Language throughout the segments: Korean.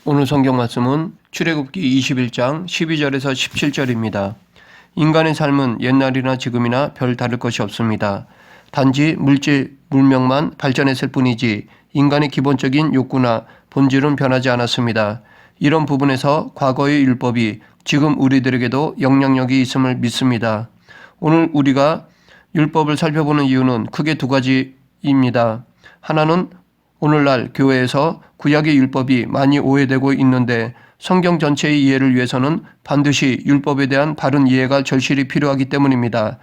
오늘 성경 말씀은 출애굽기 21장 12절에서 17절입니다. 인간의 삶은 옛날이나 지금이나 별 다를 것이 없습니다. 단지 물질, 문명만 발전했을 뿐이지 인간의 기본적인 욕구나 본질은 변하지 않았습니다. 이런 부분에서 과거의 율법이 지금 우리들에게도 영향력이 있음을 믿습니다. 오늘 우리가 율법을 살펴보는 이유는 크게 두 가지입니다. 하나는 오늘날 교회에서 구약의 율법이 많이 오해되고 있는데 성경 전체의 이해를 위해서는 반드시 율법에 대한 바른 이해가 절실히 필요하기 때문입니다.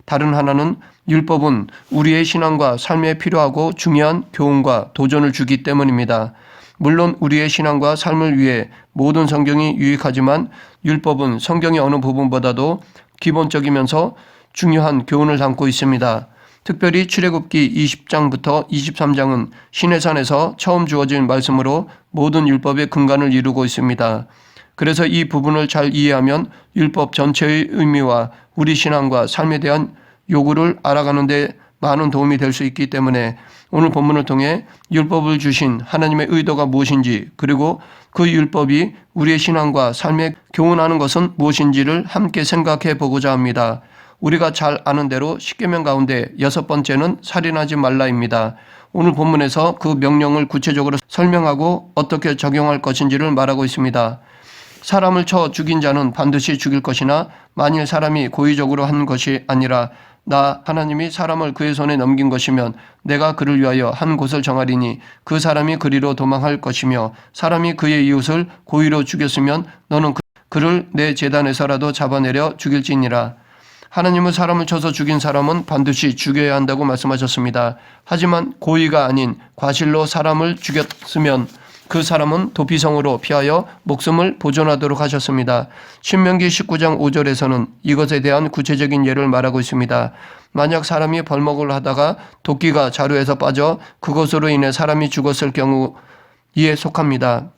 다른 하나는 율법은 우리의 신앙과 삶에 필요하고 중요한 교훈과 도전을 주기 때문입니다. 물론 우리의 신앙과 삶을 위해 모든 성경이 유익하지만 율법은 성경의 어느 부분보다도 기본적이면서 중요한 교훈을 담고 있습니다. 특별히 출애굽기 20장부터 23장은 시내산에서 처음 주어진 말씀으로 모든 율법의 근간을 이루고 있습니다. 그래서 이 부분을 잘 이해하면 율법 전체의 의미와 우리 신앙과 삶에 대한 요구를 알아가는 데 많은 도움이 될 수 있기 때문에 오늘 본문을 통해 율법을 주신 하나님의 의도가 무엇인지, 그리고 그 율법이 우리의 신앙과 삶에 교훈하는 것은 무엇인지를 함께 생각해 보고자 합니다. 우리가 잘 아는 대로 십계명 가운데 6번째는 살인하지 말라입니다. 오늘 본문에서 그 명령을 구체적으로 설명하고 어떻게 적용할 것인지를 말하고 있습니다. 사람을 쳐 죽인 자는 반드시 죽일 것이나 만일 사람이 고의적으로 한 것이 아니라 나 하나님이 사람을 그의 손에 넘긴 것이면 내가 그를 위하여 한 곳을 정하리니 그 사람이 그리로 도망할 것이며 사람이 그의 이웃을 고의로 죽였으면 너는 그를 내 제단에서라도 잡아내려 죽일지니라. 하나님은 사람을 쳐서 죽인 사람은 반드시 죽여야 한다고 말씀하셨습니다. 하지만 고의가 아닌 과실로 사람을 죽였으면 그 사람은 도피성으로 피하여 목숨을 보존하도록 하셨습니다. 신명기 19장 5절에서는 이것에 대한 구체적인 예를 말하고 있습니다. 만약 사람이 벌목을 하다가 도끼가 자루에서 빠져 그것으로 인해 사람이 죽었을 경우에 속합니다.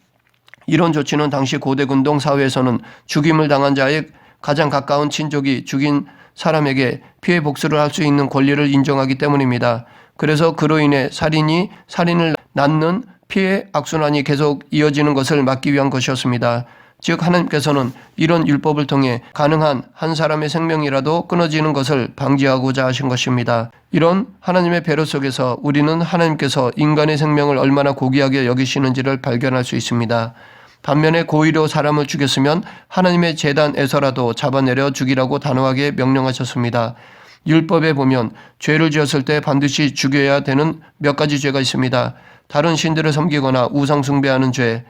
이런 조치는 당시 고대 군동 사회에서는 죽임을 당한 자의 가장 가까운 친족이 죽인 사람에게 피해 복수를 할 수 있는 권리를 인정하기 때문입니다. 그래서 그로 인해 살인이 살인을 낳는 피해 악순환이 계속 이어지는 것을 막기 위한 것이었습니다. 즉 하나님께서는 이런 율법을 통해 가능한 한 사람의 생명이라도 끊어지는 것을 방지하고자 하신 것입니다. 이런 하나님의 배려 속에서 우리는 하나님께서 인간의 생명을 얼마나 고귀하게 여기시는지를 발견할 수 있습니다. 반면에 고의로 사람을 죽였으면 하나님의 제단에서라도 잡아내려 죽이라고 단호하게 명령하셨습니다. 율법에 보면 죄를 지었을 때 반드시 죽여야 되는 몇 가지 죄가 있습니다. 다른 신들을 섬기거나 우상 숭배하는 죄,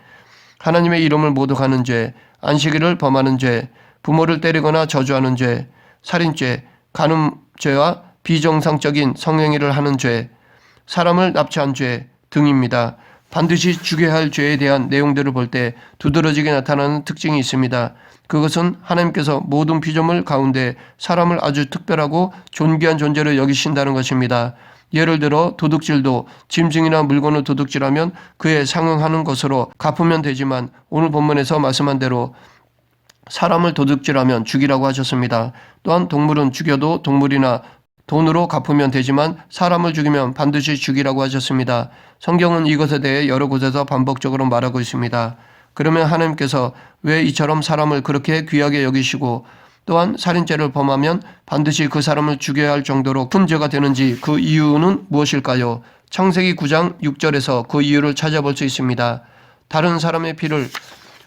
하나님의 이름을 모독하는 죄, 안식일을 범하는 죄, 부모를 때리거나 저주하는 죄, 살인죄, 간음죄와 비정상적인 성행위를 하는 죄, 사람을 납치한 죄 등입니다. 반드시 죽여야 할 죄에 대한 내용들을 볼 때 두드러지게 나타나는 특징이 있습니다. 그것은 하나님께서 모든 피조물 가운데 사람을 아주 특별하고 존귀한 존재로 여기신다는 것입니다. 예를 들어 도둑질도 짐승이나 물건을 도둑질하면 그에 상응하는 것으로 갚으면 되지만 오늘 본문에서 말씀한 대로 사람을 도둑질하면 죽이라고 하셨습니다. 또한 동물은 죽여도 동물이나 돈으로 갚으면 되지만 사람을 죽이면 반드시 죽이라고 하셨습니다. 성경은 이것에 대해 여러 곳에서 반복적으로 말하고 있습니다. 그러면 하나님께서 왜 이처럼 사람을 그렇게 귀하게 여기시고 또한 살인죄를 범하면 반드시 그 사람을 죽여야 할 정도로 큰 죄가 되는지 그 이유는 무엇일까요? 창세기 9장 6절에서 그 이유를 찾아볼 수 있습니다. 다른 사람의 피를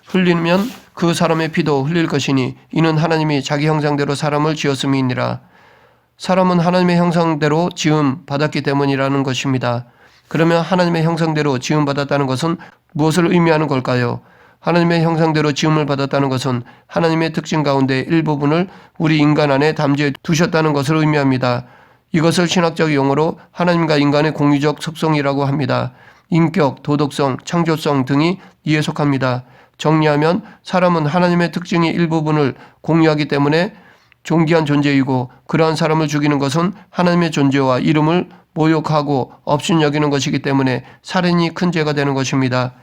흘리면 그 사람의 피도 흘릴 것이니 이는 하나님이 자기 형상대로 사람을 지었음이니라. 사람은 하나님의 형상대로 지음 받았기 때문이라는 것입니다. 그러면 하나님의 형상대로 지음 받았다는 것은 무엇을 의미하는 걸까요? 하나님의 형상대로 지음을 받았다는 것은 하나님의 특징 가운데 일부분을 우리 인간 안에 담지해 두셨다는 것을 의미합니다. 이것을 신학적 용어로 하나님과 인간의 공유적 속성이라고 합니다. 인격, 도덕성, 창조성 등이 이에 속합니다. 정리하면 사람은 하나님의 특징의 일부분을 공유하기 때문에 존귀한 존재이고 그러한 사람을 죽이는 것은 하나님의 존재와 이름을 모욕하고 업신여기는 것이기 때문에 살인이 큰 죄가 되는 것입니다.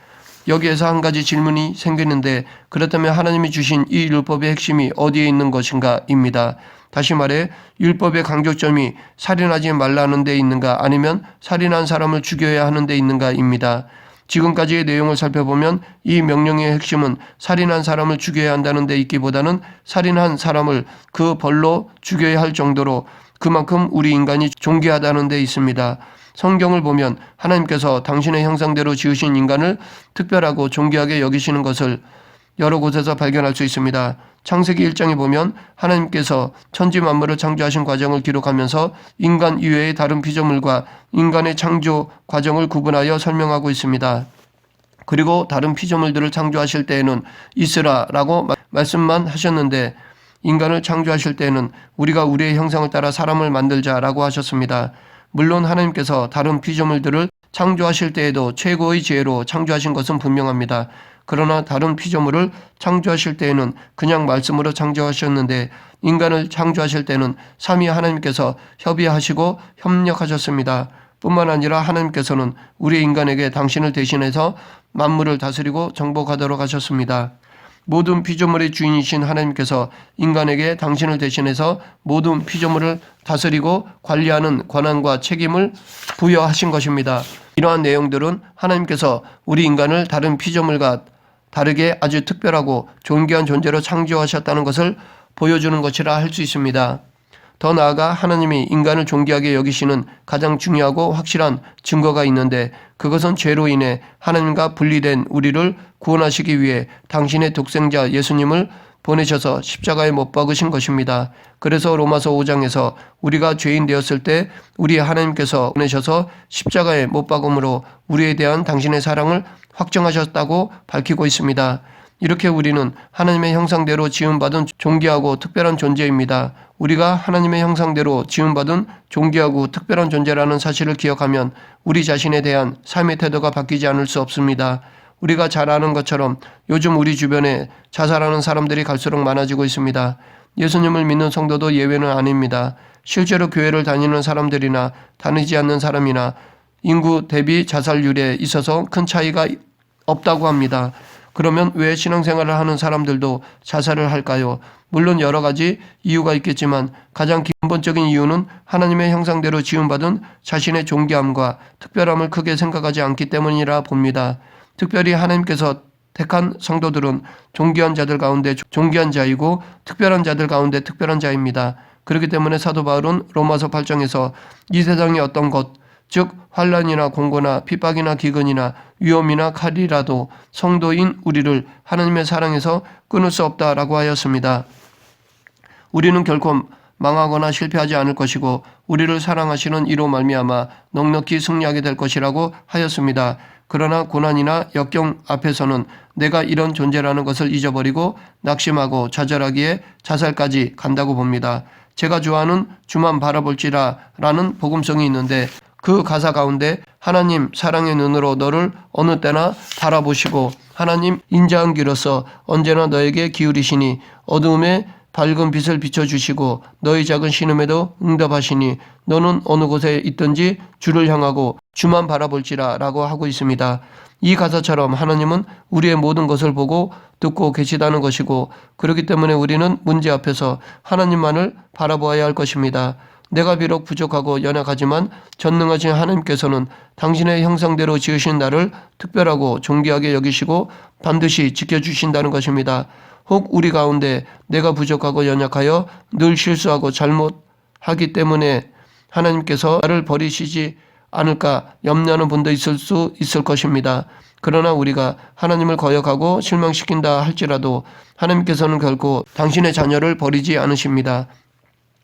여기에서 한 가지 질문이 생기는데 그렇다면 하나님이 주신 이 율법의 핵심이 어디에 있는 것인가 입니다. 다시 말해 율법의 강조점이 살인하지 말라는 데 있는가 아니면 살인한 사람을 죽여야 하는 데 있는가 입니다. 지금까지의 내용을 살펴보면 이 명령의 핵심은 살인한 사람을 죽여야 한다는 데 있기보다는 살인한 사람을 그 벌로 죽여야 할 정도로 그만큼 우리 인간이 존귀하다는 데 있습니다. 성경을 보면 하나님께서 당신의 형상대로 지으신 인간을 특별하고 존귀하게 여기시는 것을 여러 곳에서 발견할 수 있습니다. 창세기 1장에 보면 하나님께서 천지 만물을 창조하신 과정을 기록하면서 인간 이외의 다른 피조물과 인간의 창조 과정을 구분하여 설명하고 있습니다. 그리고 다른 피조물들을 창조하실 때에는 있으라라고 말씀만 하셨는데 인간을 창조하실 때에는 우리가 우리의 형상을 따라 사람을 만들자라고 하셨습니다. 물론 하나님께서 다른 피조물들을 창조하실 때에도 최고의 지혜로 창조하신 것은 분명합니다. 그러나 다른 피조물을 창조하실 때에는 그냥 말씀으로 창조하셨는데 인간을 창조하실 때는 삼위 하나님께서 협의하시고 협력하셨습니다. 뿐만 아니라 하나님께서는 우리 인간에게 당신을 대신해서 만물을 다스리고 정복하도록 하셨습니다. 모든 피조물의 주인이신 하나님께서 인간에게 당신을 대신해서 모든 피조물을 다스리고 관리하는 권한과 책임을 부여하신 것입니다. 이러한 내용들은 하나님께서 우리 인간을 다른 피조물과 다르게 아주 특별하고 존귀한 존재로 창조하셨다는 것을 보여주는 것이라 할 수 있습니다. 더 나아가 하나님이 인간을 존귀하게 여기시는 가장 중요하고 확실한 증거가 있는데 그것은 죄로 인해 하나님과 분리된 우리를 구원하시기 위해 당신의 독생자 예수님을 보내셔서 십자가에 못 박으신 것입니다. 그래서 로마서 5장에서 우리가 죄인 되었을 때 우리 하나님께서 보내셔서 십자가에 못 박음으로 우리에 대한 당신의 사랑을 확정하셨다고 밝히고 있습니다. 이렇게 우리는 하나님의 형상대로 지음받은 존귀하고 특별한 존재입니다. 우리가 하나님의 형상대로 지음받은 존귀하고 특별한 존재라는 사실을 기억하면 우리 자신에 대한 삶의 태도가 바뀌지 않을 수 없습니다. 우리가 잘 아는 것처럼 요즘 우리 주변에 자살하는 사람들이 갈수록 많아지고 있습니다. 예수님을 믿는 성도도 예외는 아닙니다. 실제로 교회를 다니는 사람들이나 다니지 않는 사람이나 인구 대비 자살률에 있어서 큰 차이가 없다고 합니다. 그러면 왜 신앙생활을 하는 사람들도 자살을 할까요? 물론 여러 가지 이유가 있겠지만 가장 근본적인 이유는 하나님의 형상대로 지음받은 자신의 존귀함과 특별함을 크게 생각하지 않기 때문이라 봅니다. 특별히 하나님께서 택한 성도들은 존귀한 자들 가운데 존귀한 자이고 특별한 자들 가운데 특별한 자입니다. 그렇기 때문에 사도 바울은 로마서 8장에서 이 세상의 어떤 것, 즉 환난이나 공고나 핍박이나 기근이나 위험이나 칼이라도 성도인 우리를 하나님의 사랑에서 끊을 수 없다라고 하였습니다. 우리는 결코 망하거나 실패하지 않을 것이고 우리를 사랑하시는 이로 말미암아 넉넉히 승리하게 될 것이라고 하였습니다. 그러나 고난이나 역경 앞에서는 내가 이런 존재라는 것을 잊어버리고 낙심하고 좌절하기에 자살까지 간다고 봅니다. 제가 좋아하는 주만 바라볼지라 라는 복음성이 있는데 그 가사 가운데 하나님 사랑의 눈으로 너를 어느 때나 바라보시고 하나님 인자한 귀로서 언제나 너에게 기울이시니 어두움에 밝은 빛을 비춰주시고 너희 작은 신음에도 응답하시니 너는 어느 곳에 있든지 주를 향하고 주만 바라볼지라 라고 하고 있습니다. 이 가사처럼 하나님은 우리의 모든 것을 보고 듣고 계시다는 것이고 그렇기 때문에 우리는 문제 앞에서 하나님만을 바라보아야 할 것입니다. 내가 비록 부족하고 연약하지만 전능하신 하나님께서는 당신의 형상대로 지으신 나를 특별하고 존귀하게 여기시고 반드시 지켜주신다는 것입니다. 혹 우리 가운데 내가 부족하고 연약하여 늘 실수하고 잘못하기 때문에 하나님께서 나를 버리시지 않을까 염려하는 분도 있을 수 있을 것입니다. 그러나 우리가 하나님을 거역하고 실망시킨다 할지라도 하나님께서는 결코 당신의 자녀를 버리지 않으십니다.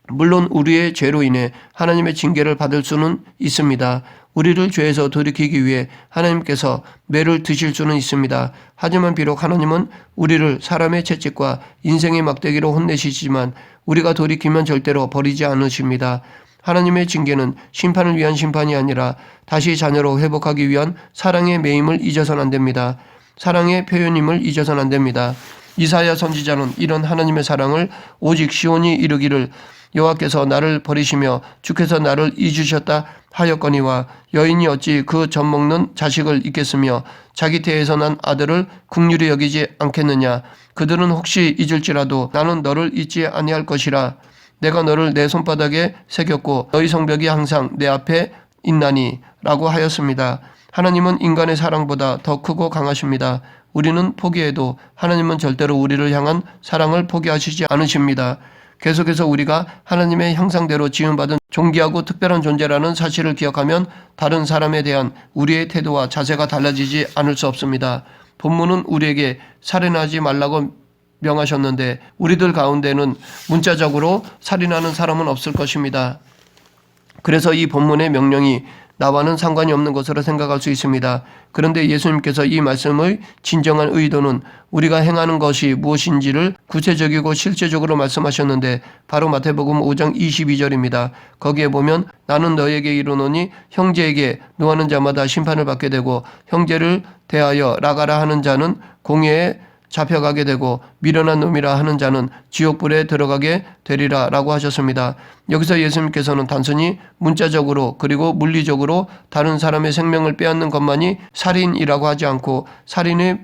물론 우리의 죄로 인해 하나님의 징계를 받을 수는 있습니다. 우리를 죄에서 돌이키기 위해 하나님께서 매를 드실 수는 있습니다. 하지만 비록 하나님은 우리를 사람의 채찍과 인생의 막대기로 혼내시지만 우리가 돌이키면 절대로 버리지 않으십니다. 하나님의 징계는 심판을 위한 심판이 아니라 다시 자녀로 회복하기 위한 사랑의 매임을 잊어서는 안 됩니다. 사랑의 표현임을 잊어서는 안 됩니다. 이사야 선지자는 이런 하나님의 사랑을 오직 시온이 이르기를 여호와께서 나를 버리시며 주께서 나를 잊으셨다 하였거니와 여인이 어찌 그 젖 먹는 자식을 잊겠으며 자기 태에서 난 아들을 긍휼히 여기지 않겠느냐. 그들은 혹시 잊을지라도 나는 너를 잊지 아니할 것이라. 내가 너를 내 손바닥에 새겼고 너희 성벽이 항상 내 앞에 있나니 라고 하였습니다. 하나님은 인간의 사랑보다 더 크고 강하십니다. 우리는 포기해도 하나님은 절대로 우리를 향한 사랑을 포기하시지 않으십니다. 계속해서 우리가 하나님의 형상대로 지음받은 존귀하고 특별한 존재라는 사실을 기억하면 다른 사람에 대한 우리의 태도와 자세가 달라지지 않을 수 없습니다. 본문은 우리에게 살인하지 말라고 명하셨는데 우리들 가운데는 문자적으로 살인하는 사람은 없을 것입니다. 그래서 이 본문의 명령이 나와는 상관이 없는 것으로 생각할 수 있습니다. 그런데 예수님께서 이 말씀의 진정한 의도는 우리가 행하는 것이 무엇인지를 구체적이고 실제적으로 말씀하셨는데 바로 마태복음 5장 22절입니다. 거기에 보면 나는 너에게 이르노니 형제에게 노하는 자마다 심판을 받게 되고 형제를 대하여 라가라 하는 자는 공회에 잡혀가게 되고 미련한 놈이라 하는 자는 지옥불에 들어가게 되리라 라고 하셨습니다. 여기서 예수님께서는 단순히 문자적으로 그리고 물리적으로 다른 사람의 생명을 빼앗는 것만이 살인이라고 하지 않고 살인의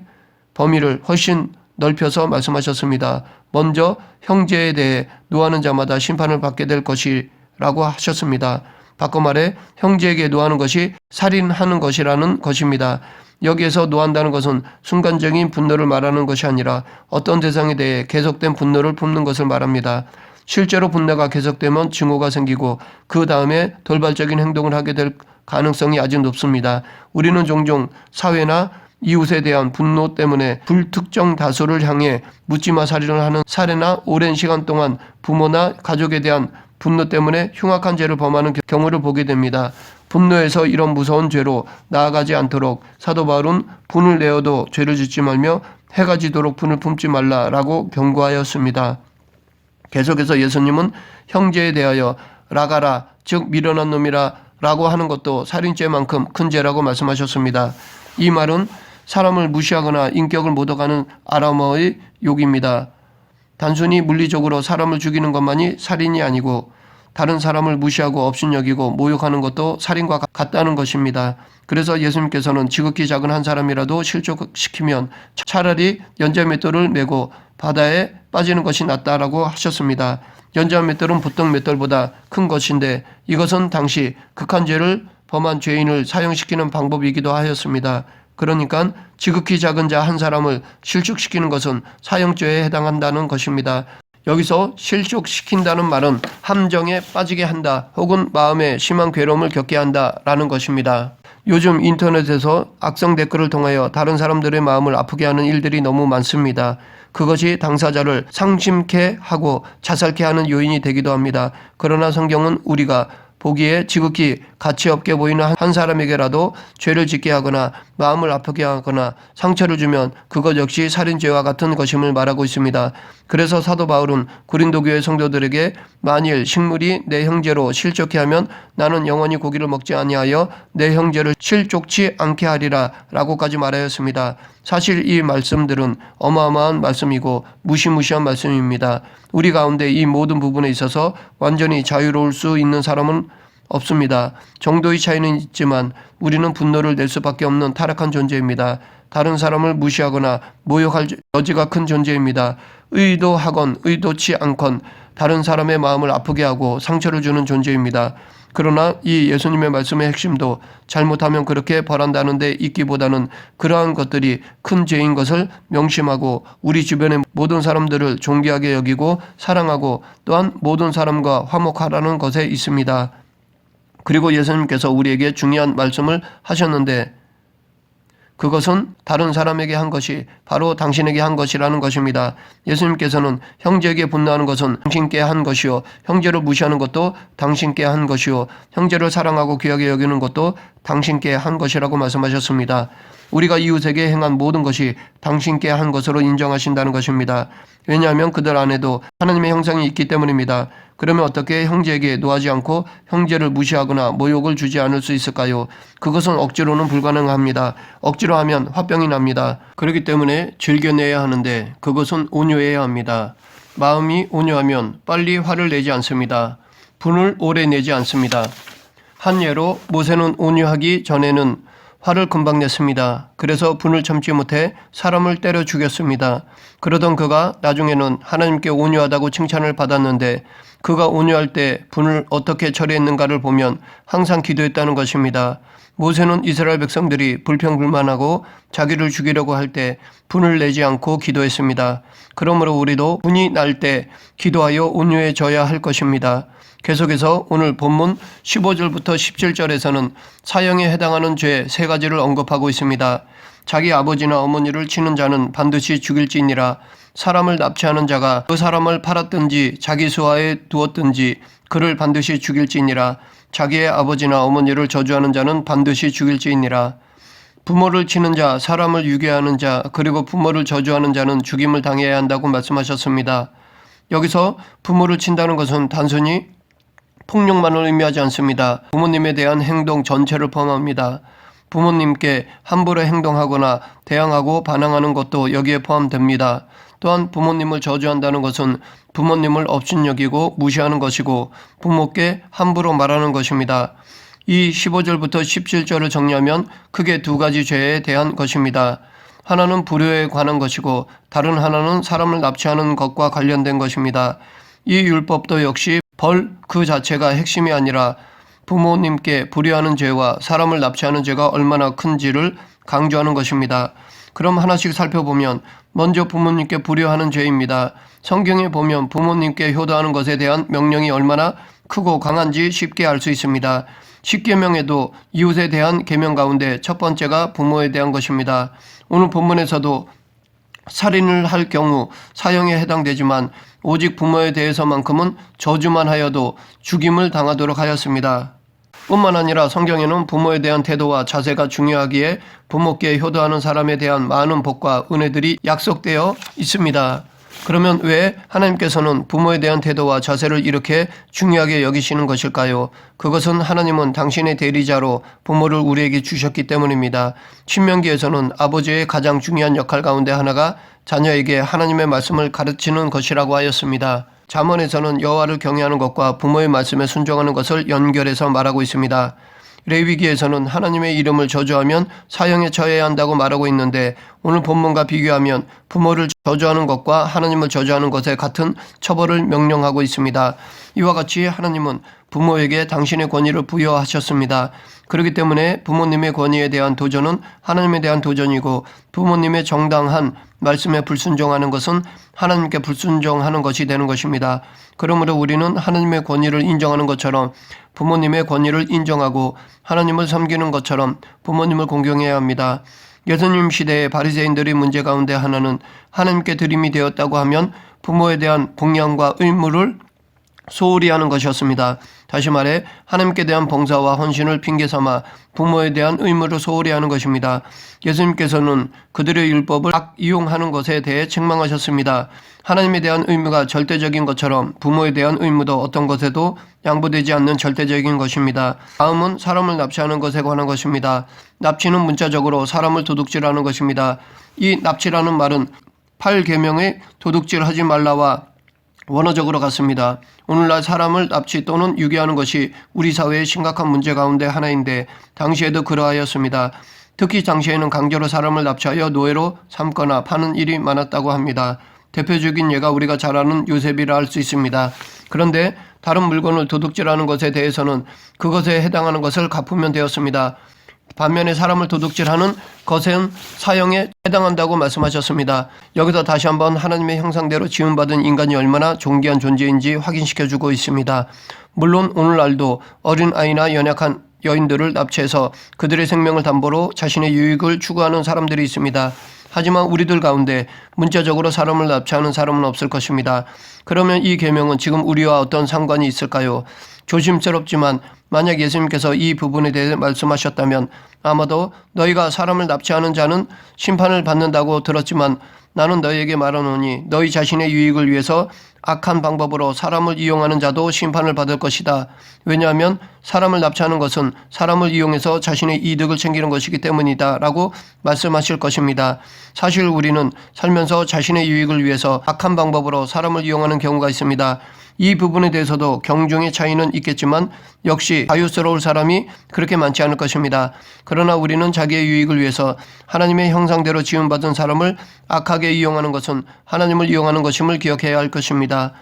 범위를 훨씬 넓혀서 말씀하셨습니다. 먼저 형제에 대해 노하는 자마다 심판을 받게 될 것이라고 하셨습니다. 바꿔 말해 형제에게 노하는 것이 살인하는 것이라는 것입니다. 여기에서 노한다는 것은 순간적인 분노를 말하는 것이 아니라 어떤 대상에 대해 계속된 분노를 품는 것을 말합니다. 실제로 분노가 계속되면 증오가 생기고 그 다음에 돌발적인 행동을 하게 될 가능성이 아주 높습니다. 우리는 종종 사회나 이웃에 대한 분노 때문에 불특정 다수를 향해 묻지마 살인을 하는 사례나 오랜 시간 동안 부모나 가족에 대한 분노 때문에 흉악한 죄를 범하는 경우를 보게 됩니다. 분노에서 이런 무서운 죄로 나아가지 않도록 사도 바울은 분을 내어도 죄를 짓지 말며 해가 지도록 분을 품지 말라라고 경고하였습니다. 계속해서 예수님은 형제에 대하여 라가라 즉 미련한 놈이라 라고 하는 것도 살인죄만큼 큰 죄라고 말씀하셨습니다. 이 말은 사람을 무시하거나 인격을 모독하는 아람어의 욕입니다. 단순히 물리적으로 사람을 죽이는 것만이 살인이 아니고 다른 사람을 무시하고 업신여기고 모욕하는 것도 살인과 같다는 것입니다. 그래서 예수님께서는 지극히 작은 한 사람이라도 실족시키면 차라리 연자맷돌을 메고 바다에 빠지는 것이 낫다라고 하셨습니다. 연자맷돌은 보통 맷돌보다 큰 것인데 이것은 당시 극한 죄를 범한 죄인을 사형시키는 방법이기도 하였습니다. 그러니까 지극히 작은 자 한 사람을 실족시키는 것은 사형죄에 해당한다는 것입니다. 여기서 실족시킨다는 말은 함정에 빠지게 한다 혹은 마음에 심한 괴로움을 겪게 한다라는 것입니다. 요즘 인터넷에서 악성 댓글을 통하여 다른 사람들의 마음을 아프게 하는 일들이 너무 많습니다. 그것이 당사자를 상심케 하고 자살케 하는 요인이 되기도 합니다. 그러나 성경은 우리가 보기에 지극히 가치없게 보이는 한 사람에게라도 죄를 짓게 하거나 마음을 아프게 하거나 상처를 주면 그것 역시 살인죄와 같은 것임을 말하고 있습니다. 그래서 사도 바울은 고린도 교회 성도들에게 만일 식물이 내 형제로 실족케 하면 나는 영원히 고기를 먹지 아니하여 내 형제를 실족치 않게 하리라 라고까지 말하였습니다. 사실 이 말씀들은 어마어마한 말씀이고 무시무시한 말씀입니다. 우리 가운데 이 모든 부분에 있어서 완전히 자유로울 수 있는 사람은 없습니다. 정도의 차이는 있지만 우리는 분노를 낼 수밖에 없는 타락한 존재입니다. 다른 사람을 무시하거나 모욕할 여지가 큰 존재입니다. 의도하건 의도치 않건 다른 사람의 마음을 아프게 하고 상처를 주는 존재입니다. 그러나 이 예수님의 말씀의 핵심도 잘못하면 그렇게 벌한다는 데 있기보다는 그러한 것들이 큰 죄인 것을 명심하고 우리 주변의 모든 사람들을 존귀하게 여기고 사랑하고 또한 모든 사람과 화목하라는 것에 있습니다. 그리고 예수님께서 우리에게 중요한 말씀을 하셨는데 그것은 다른 사람에게 한 것이 바로 당신에게 한 것이라는 것입니다. 예수님께서는 형제에게 분노하는 것은 당신께 한 것이요 형제를 무시하는 것도 당신께 한 것이요 형제를 사랑하고 귀하게 여기는 것도 당신께 한 것이라고 말씀하셨습니다. 우리가 이웃에게 행한 모든 것이 당신께 한 것으로 인정하신다는 것입니다. 왜냐하면 그들 안에도 하나님의 형상이 있기 때문입니다. 그러면 어떻게 형제에게 노하지 않고 형제를 무시하거나 모욕을 주지 않을 수 있을까요? 그것은 억지로는 불가능합니다. 억지로 하면 화병이 납니다. 그렇기 때문에 즐겨내야 하는데 그것은 온유해야 합니다. 마음이 온유하면 빨리 화를 내지 않습니다. 분을 오래 내지 않습니다. 한 예로 모세는 온유하기 전에는 화를 금방 냈습니다. 그래서 분을 참지 못해 사람을 때려 죽였습니다. 그러던 그가 나중에는 하나님께 온유하다고 칭찬을 받았는데 그가 온유할 때 분을 어떻게 처리했는가를 보면 항상 기도했다는 것입니다. 모세는 이스라엘 백성들이 불평불만하고 자기를 죽이려고 할 때 분을 내지 않고 기도했습니다. 그러므로 우리도 분이 날 때 기도하여 온유해져야 할 것입니다. 계속해서 오늘 본문 15절부터 17절에서는 사형에 해당하는 죄 3가지를 언급하고 있습니다. 자기 아버지나 어머니를 치는 자는 반드시 죽일지니라. 사람을 납치하는 자가 그 사람을 팔았든지 자기 수하에 두었든지 그를 반드시 죽일지니라. 자기의 아버지나 어머니를 저주하는 자는 반드시 죽일지니라. 부모를 치는 자, 사람을 유괴하는 자, 그리고 부모를 저주하는 자는 죽임을 당해야 한다고 말씀하셨습니다. 여기서 부모를 친다는 것은 단순히 폭력만을 의미하지 않습니다. 부모님에 대한 행동 전체를 포함합니다. 부모님께 함부로 행동하거나 대항하고 반항하는 것도 여기에 포함됩니다. 또한 부모님을 저주한다는 것은 부모님을 업신여기고 무시하는 것이고 부모께 함부로 말하는 것입니다. 이 15절부터 17절을 정리하면 크게 2가지 죄에 대한 것입니다. 하나는 불효에 관한 것이고 다른 하나는 사람을 납치하는 것과 관련된 것입니다. 이 율법도 역시 벌 그 자체가 핵심이 아니라 부모님께 불의하는 죄와 사람을 납치하는 죄가 얼마나 큰지를 강조하는 것입니다. 그럼 하나씩 살펴보면 먼저 부모님께 불의하는 죄입니다. 성경에 보면 부모님께 효도하는 것에 대한 명령이 얼마나 크고 강한지 쉽게 알 수 있습니다. 10계명에도 이웃에 대한 계명 가운데 첫 번째가 부모에 대한 것입니다. 오늘 본문에서도 살인을 할 경우 사형에 해당되지만 오직 부모에 대해서만큼은 저주만 하여도 죽임을 당하도록 하였습니다. 뿐만 아니라 성경에는 부모에 대한 태도와 자세가 중요하기에 부모께 효도하는 사람에 대한 많은 복과 은혜들이 약속되어 있습니다. 그러면 왜 하나님께서는 부모에 대한 태도와 자세를 이렇게 중요하게 여기시는 것일까요? 그것은 하나님은 당신의 대리자로 부모를 우리에게 주셨기 때문입니다. 신명기에서는 아버지의 가장 중요한 역할 가운데 하나가 자녀에게 하나님의 말씀을 가르치는 것이라고 하였습니다. 잠언에서는 여호와를 경외하는 것과 부모의 말씀에 순종하는 것을 연결해서 말하고 있습니다. 레위기에서는 하나님의 이름을 저주하면 사형에 처해야 한다고 말하고 있는데 오늘 본문과 비교하면 부모를 저주하는 것과 하나님을 저주하는 것에 같은 처벌을 명령하고 있습니다. 이와 같이 하나님은 부모에게 당신의 권위를 부여하셨습니다. 그렇기 때문에 부모님의 권위에 대한 도전은 하나님에 대한 도전이고 부모님의 정당한 말씀에 불순종하는 것은 하나님께 불순종하는 것이 되는 것입니다. 그러므로 우리는 하나님의 권위를 인정하는 것처럼 부모님의 권위를 인정하고 하나님을 섬기는 것처럼 부모님을 공경해야 합니다. 예수님 시대의 바리새인들의 문제 가운데 하나는 하나님께 드림이 되었다고 하면 부모에 대한 봉양과 의무를 소홀히 하는 것이었습니다. 다시 말해 하나님께 대한 봉사와 헌신을 핑계삼아 부모에 대한 의무를 소홀히 하는 것입니다. 예수님께서는 그들의 율법을 악이용하는 것에 대해 책망하셨습니다. 하나님에 대한 의무가 절대적인 것처럼 부모에 대한 의무도 어떤 것에도 양보되지 않는 절대적인 것입니다. 다음은 사람을 납치하는 것에 관한 것입니다. 납치는 문자적으로 사람을 도둑질하는 것입니다. 이 납치라는 말은 8계명의 도둑질하지 말라와 원어적으로 같습니다. 오늘날 사람을 납치 또는 유괴하는 것이 우리 사회의 심각한 문제 가운데 하나인데 당시에도 그러하였습니다. 특히 당시에는 강제로 사람을 납치하여 노예로 삼거나 파는 일이 많았다고 합니다. 대표적인 예가 우리가 잘 아는 요셉이라 할 수 있습니다. 그런데 다른 물건을 도둑질하는 것에 대해서는 그것에 해당하는 것을 갚으면 되었습니다. 반면에 사람을 도둑질하는 것은 사형에 해당한다고 말씀하셨습니다. 여기서 다시 한번 하나님의 형상대로 지음받은 인간이 얼마나 존귀한 존재인지 확인시켜주고 있습니다. 물론 오늘날도 어린아이나 연약한 여인들을 납치해서 그들의 생명을 담보로 자신의 유익을 추구하는 사람들이 있습니다. 하지만 우리들 가운데 문자적으로 사람을 납치하는 사람은 없을 것입니다. 그러면 이 계명은 지금 우리와 어떤 상관이 있을까요? 조심스럽지만 만약 예수님께서 이 부분에 대해 말씀하셨다면 아마도 너희가 사람을 납치하는 자는 심판을 받는다고 들었지만 나는 너희에게 말하노니 너희 자신의 유익을 위해서 악한 방법으로 사람을 이용하는 자도 심판을 받을 것이다. 왜냐하면 사람을 납치하는 것은 사람을 이용해서 자신의 이득을 챙기는 것이기 때문이다 라고 말씀하실 것입니다. 사실 우리는 살면서 자신의 유익을 위해서 악한 방법으로 사람을 이용하는 경우가 있습니다. 이 부분에 대해서도 경중의 차이는 있겠지만 역시 자유스러울 사람이 그렇게 많지 않을 것입니다. 그러나 우리는 자기의 유익을 위해서 하나님의 형상대로 지음받은 사람을 악하게 이용하는 것은 하나님을 이용하는 것임을 기억해야 할 것입니다.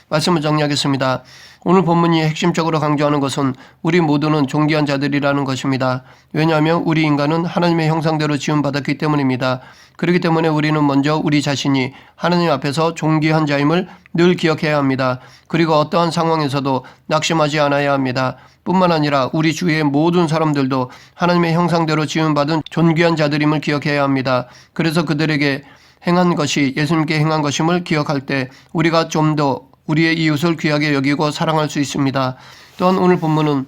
말씀을 정리하겠습니다. 오늘 본문이 핵심적으로 강조하는 것은 우리 모두는 존귀한 자들이라는 것입니다. 왜냐하면 우리 인간은 하나님의 형상대로 지음받았기 때문입니다. 그렇기 때문에 우리는 먼저 우리 자신이 하나님 앞에서 존귀한 자임을 늘 기억해야 합니다. 그리고 어떠한 상황에서도 낙심하지 않아야 합니다. 뿐만 아니라 우리 주위의 모든 사람들도 하나님의 형상대로 지음받은 존귀한 자들임을 기억해야 합니다. 그래서 그들에게 행한 것이 예수님께 행한 것임을 기억할 때 우리가 좀 더 우리의 이웃을 귀하게 여기고 사랑할 수 있습니다. 또한 오늘 본문은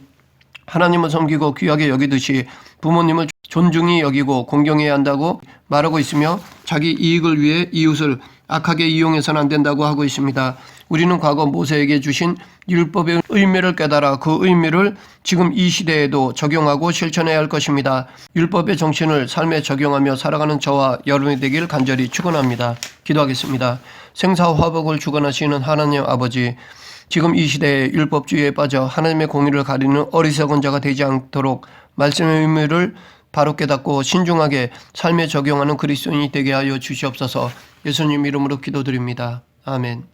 하나님을 섬기고 귀하게 여기듯이 부모님을 존중히 여기고 공경해야 한다고 말하고 있으며 자기 이익을 위해 이웃을 악하게 이용해서는 안 된다고 하고 있습니다. 우리는 과거 모세에게 주신 율법의 의미를 깨달아 그 의미를 지금 이 시대에도 적용하고 실천해야 할 것입니다. 율법의 정신을 삶에 적용하며 살아가는 저와 여러분이 되길 간절히 축원합니다. 기도하겠습니다. 생사화복을 주관하시는 하나님 아버지, 지금 이 시대에 율법주의에 빠져 하나님의 공의를 가리는 어리석은 자가 되지 않도록 말씀의 의미를 바로 깨닫고 신중하게 삶에 적용하는 그리스도인이 되게 하여 주시옵소서. 예수님 이름으로 기도드립니다. 아멘.